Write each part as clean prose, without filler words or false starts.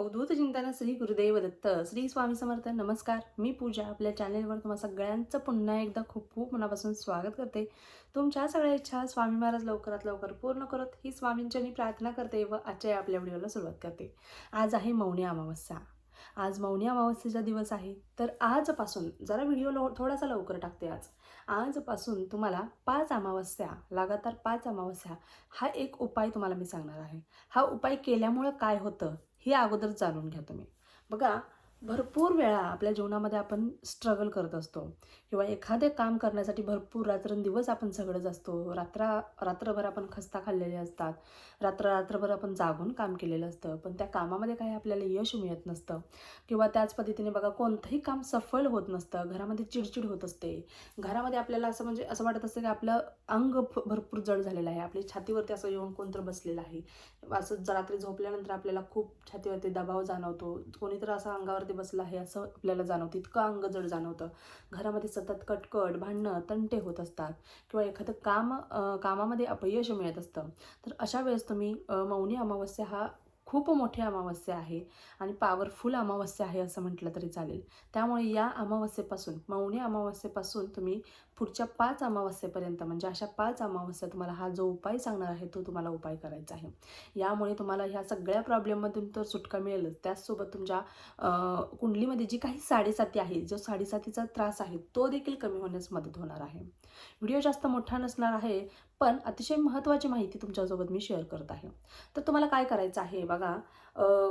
अवधूत चिंतन श्री गुरुदेव दत्त श्री स्वामी समर्थ. नमस्कार, मी पूजा. आपल्या चॅनेलवर तुम्हा सगळ्यांचं पुन्हा एकदा खूप खूप मनापासून स्वागत करते. तुमच्या सगळ्या इच्छा स्वामी महाराज लवकरात लवकर पूर्ण करत ही स्वामींची प्रार्थना करते व आजच्या आपल्या व्हिडिओला सुरुवात करते. आज आहे मौनी अमावस्या. आज मौनी अमावस्येचा दिवस आहे. तर आजपासून जरा व्हिडिओ थोडासा लवकर टाकते. आजपासून तुम्हाला 5 अमावस्या, लगातार 5 अमावस्या हा एक उपाय तुम्हाला मी सांगणार आहे. हा उपाय केल्यामुळं काय होतं हे अगोदर जाणून घ्या तुम्ही. बघा, भरपूर वेळा आपल्या जीवनामध्ये आपण स्ट्रगल करत असतो किंवा एखादे काम करण्यासाठी भरपूर रात्रंदिवस आपण झगडत असतो. रात्रभर आपण खस्ता खाल्लेले असतात. रात्रभर आपण जागून काम केलेलं असतं, पण त्या कामामध्ये काही आपल्याला यश मिळत नसतं किंवा त्याच पद्धतीने बघा कोणतंही काम सफल होत नसतं. घरामध्ये चिडचिड होत असते. घरामध्ये आपल्याला असं वाटत असतं की आपलं अंग भरपूर जड झालेलं आहे. आपली छातीवरती असं येऊन कोणतरी बसलेलं आहे. असं रात्री झोपल्यानंतर आपल्याला खूप छातीवरती दबाव जाणवतो. कोणीतरी असं अंगावरती बसलं आहे असं आपल्याला जाणवतं. इतकं अंग जड जाणवतं. घरामध्ये सतत कटकट, भांडणं, तंटे होत असतात किंवा एखादं कामामध्ये अपयश मिळत असतं. तर अशा वेळेस तुम्ही मौनी अमावस्या हा खूप मोठी अमावस्या आहे आणि पॉवरफुल अमावस्या आहे असं म्हटलं तरी चालेल. त्यामुळे या अमावस्येपासून, मौनी अमावस्येपासून तुम्ही पुढच्या 5 अमावस्येपर्यंत, म्हणजे अशा 5 अमावस्या तुम्हाला हा जो उपाय सांगणार आहे तो तुम्हाला उपाय करायचा आहे. यामुळे तुम्हाला ह्या सगळ्या प्रॉब्लेममधून तर सुटका मिळेलच, त्याचसोबत तुमच्या कुंडलीमध्ये जी काही साडेसाती आहे, जो साडेसातीचा त्रास आहे तो देखील कमी होण्यास मदत होणार आहे. व्हिडिओ जास्त मोठा नसणार आहे, पण अतिशय महत्त्वाची माहिती तुमच्यासोबत मी शेअर करत आहे. तर तुम्हाला काय करायचं आहे बघा,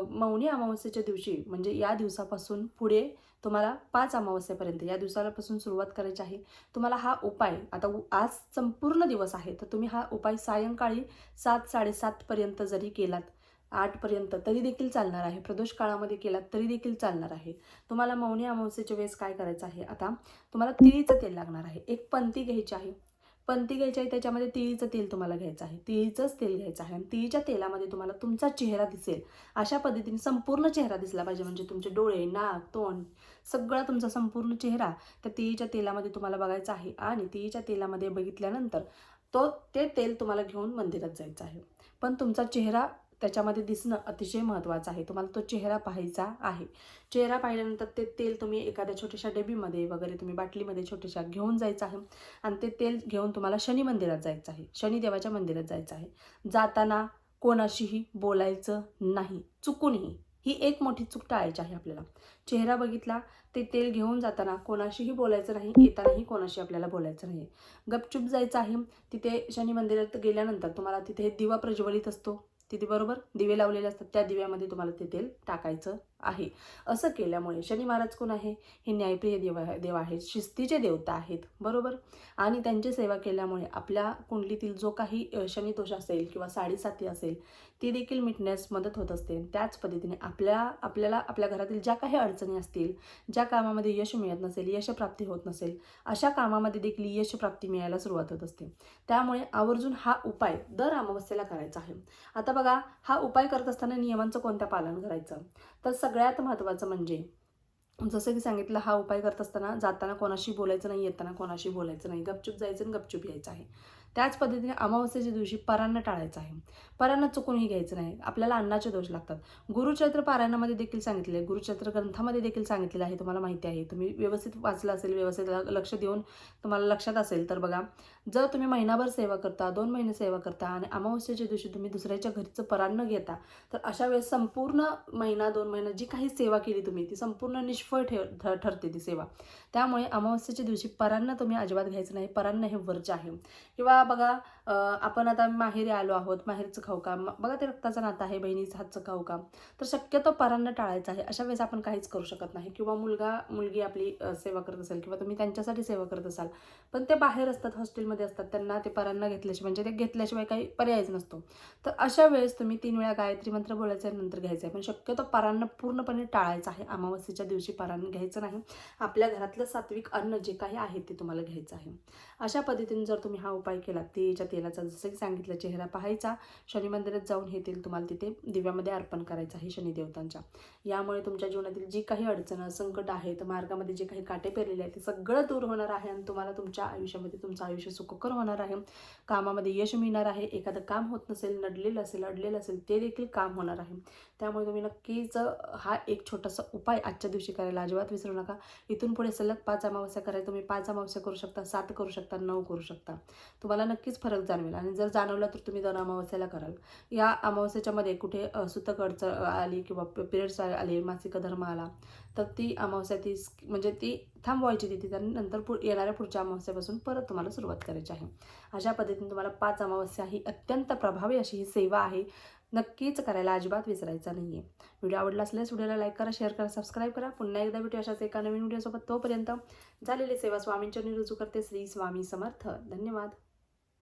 मौनी अमावस्येच्या दिवशी, म्हणजे या दिवसापासून पुढे तुम्हाला 5 अमावस्येपर्यंत या दिवसापासून सुरुवात करायची आहे. तुम्हाला हा उपाय आज संपूर्ण दिवस आहे, तर तुम्ही हा उपाय सायंकाळी 7-7:30 पर्यंत जरी केलात, 8 पर्यंत तरी देखील चालणार आहे. प्रदोष काळामध्ये केलात तरी देखील चालणार आहे. तुम्हाला मौनी अमावस्येच्या वेळेस काय करायचं आहे, आता तुम्हाला तिळीचं तेल लागणार आहे. एक पंती घ्यायची आहे. पंती घ्यायची आहे, त्याच्यामध्ये तिळीचं तेल तुम्हाला घ्यायचं आहे. तिळीचंच तेल घ्यायचं आहे आणि तिळीच्या तेलामध्ये तुम्हाला तुमचा चेहरा दिसेल अशा पद्धतीने संपूर्ण चेहरा दिसला पाहिजे. म्हणजे तुमचे डोळे, नाक, तोंड, सगळा तुमचा संपूर्ण चेहरा त्या तिळीच्या तेलामध्ये तुम्हाला बघायचा आहे. आणि तिळीच्या तेलामध्ये बघितल्यानंतर ते तेल तुम्हाला घेऊन मंदिरात जायचं आहे. पण तुमचा चेहरा त्याच्यामध्ये दिसणं अतिशय महत्त्वाचं आहे. तुम्हाला तो चेहरा पाहायचा आहे. चेहरा पाहिल्यानंतर ते तेल तुम्ही एखाद्या छोट्याशा डबीमध्ये वगैरे, तुम्ही बाटलीमध्ये छोट्याशा घेऊन जायचं आहे आणि ते तेल घेऊन तुम्हाला शनी मंदिरात जायचं आहे. शनिदेवाच्या मंदिरात जायचं आहे. जाताना कोणाशीही बोलायचं नाही, चुकूनही. ही एक मोठी चूक टाळायची आहे आपल्याला. चेहरा बघितला, ते तेल घेऊन जाताना कोणाशीही बोलायचं नाही, येतानाही कोणाशी आपल्याला बोलायचं नाही. गपचूप जायचं आहे. तिथे शनी मंदिरात गेल्यानंतर तुम्हाला तिथे दिवा प्रज्वलित असतो. तिथे बरोबर दिवे लावलेले असतात. त्या दिव्यामध्ये तुम्हाला ते तेल टाकायचं आहे. असं केल्यामुळे शनी महाराज कोण आहे? हे न्यायप्रिय देव आहेत, शिस्तीचे देवता आहेत, बरोबर. आणि त्यांची सेवा केल्यामुळे आपल्या कुंडलीतील जो काही शनिदोष असेल किंवा साडेसाती असेल ती देखील मिटण्यास मदत होत असते. त्याच पद्धतीने आपल्याला आपल्या घरातील ज्या काही अडचणी असतील, ज्या कामामध्ये यश मिळत नसेल, यशप्राप्ती होत नसेल, अशा कामामध्ये देखील यशप्राप्ती मिळायला सुरुवात होत असते. त्यामुळे आवर्जून हा उपाय दर अमावस्येला करायचा आहे. आता बघा, हा उपाय करत असताना नियमांचं कोणत्या पालन करायचं, तर सगळ्यात महत्त्वाचं म्हणजे जसं की सांगितलं, हा उपाय करत असताना जाताना कोणाशी बोलायचं नाही, येताना कोणाशी बोलायचं नाही, गपचूप जायचं आणि गपचूप यायचं आहे. त्याच पद्धतीने अमावस्येच्या दिवशी परान्न टाळायचं आहे. परान्न चुकूनही घ्यायचं नाही. आपल्याला अन्नाचे दोष लागतात. गुरुचरित्र पारायणामध्ये देखील सांगितलेलं आहे, गुरुचरित्र ग्रंथामध्ये देखील सांगितलेलं आहे, तुम्हाला माहिती आहे. तुम्ही व्यवस्थित वाचलं असेल, व्यवस्थित लक्ष देऊन तुम्हाला लक्षात असेल तर बघा, जर तुम्ही महिनाभर सेवा करता, 2 महिने सेवा करता आणि अमावस्येच्या दिवशी तुम्ही दुसऱ्याच्या घरचं परान्न घेता, तर अशा वेळेस संपूर्ण महिना, 2 महिना जी काही सेवा केली तुम्ही, ती संपूर्ण निष्फळ ठरते ती सेवा. त्यामुळे अमावस्येच्या दिवशी परान्न तुम्ही अजिबात घ्यायचं नाही. परान्न हे वर्ज्य आहे. किंवा बघा, आपण आता माहेरी आलो आहोत, माहेरचं खाऊ का, बघा ते रक्ताचं नातं आहे, बहिणीचं हातचं खाऊ का, तर शक्यतो परान्न टाळायचं आहे. अशा वेळेस आपण काहीच करू शकत नाही. किंवा मुलगी आपली सेवा करत असेल किंवा तुम्ही त्यांच्यासाठी सेवा करत असाल, पण ते बाहेर असतात, हॉस्टेलमध्ये असतात, त्यांना ते परान्न घेतल्याशिवाय, म्हणजे ते घेतल्याशिवाय काही पर्यायच नसतो. तर अशा वेळेस तुम्ही 3 वेळा गायत्री मंत्र बोलायचं आहे, नंतर घ्यायचं आहे. पण शक्यतो परान्न पूर्णपणे टाळायचं आहे. अमावस्येच्या दिवशी परान्न घ्यायचं नाही. आपल्या घरातलं सात्विक अन्न जे काही आहे ते तुम्हाला घ्यायचं आहे. अशा पद्धतीने जर तुम्ही हा उपाय केला केला तिळच्या तेलाचा जसं की सांगितलं चेहरा पाहायचा, शनी मंदिरात जाऊन हे तेल तुम्हाला तिथे दिव्यामध्ये अर्पण करायचं आहे शनी देवतांच्या. यामुळे तुमच्या जीवनातील जी काही अडचणं संकट आहेत, मार्गामध्ये जे काही काटे पेरलेले आहेत ते सगळं दूर होणार आहे आणि तुम्हाला तुमच्या आयुष्यामध्ये तुमचं आयुष्य सुखकर होणार आहे. कामामध्ये यश मिळणार आहे. एखादं काम होत नसेल, नडलेलं असेल अडलेलं असेल ते देखील काम होणार आहे. त्यामुळे तुम्ही नक्कीच हा एक छोटासा उपाय आजच्या दिवशी करायला अजिबात विसरू नका. इथून पुढे सलग 5 अमावस्या करायला तुम्ही 5 अमावस्या करू शकता, 7 करू शकता, 9 करू शकता. तुम्हाला नक्कीच फरक जाणवेल आणि जर जाणवला तर तुम्ही 2 अमावस्याला कराल. या अमावस्येच्या मध्ये कुठे सुतक अडचण आली किंवा पिरियड्स आले, मासिक धर्म आला तर ती अमावस्या म्हणजे ती थांबवायची तिथे आणि नंतर येणाऱ्या पुढच्या अमावस्यापासून परत तुम्हाला सुरुवात करायची आहे. अशा पद्धतीने तुम्हाला 5 अमावस्या ही अत्यंत प्रभावी अशी ही सेवा आहे. नक्कीच करायला अजिबात विसरायचा नाही आहे. व्हिडिओ आवडला असल्यास व्हिडिओला लाईक करा, शेअर करा, सबस्क्राईब करा. पुन्हा एकदा भेटू अशाच एका नवीन व्हिडिओसोबत. तोपर्यंत झालेली सेवा स्वामींच्या रुजू करते. श्री स्वामी समर्थ. धन्यवाद.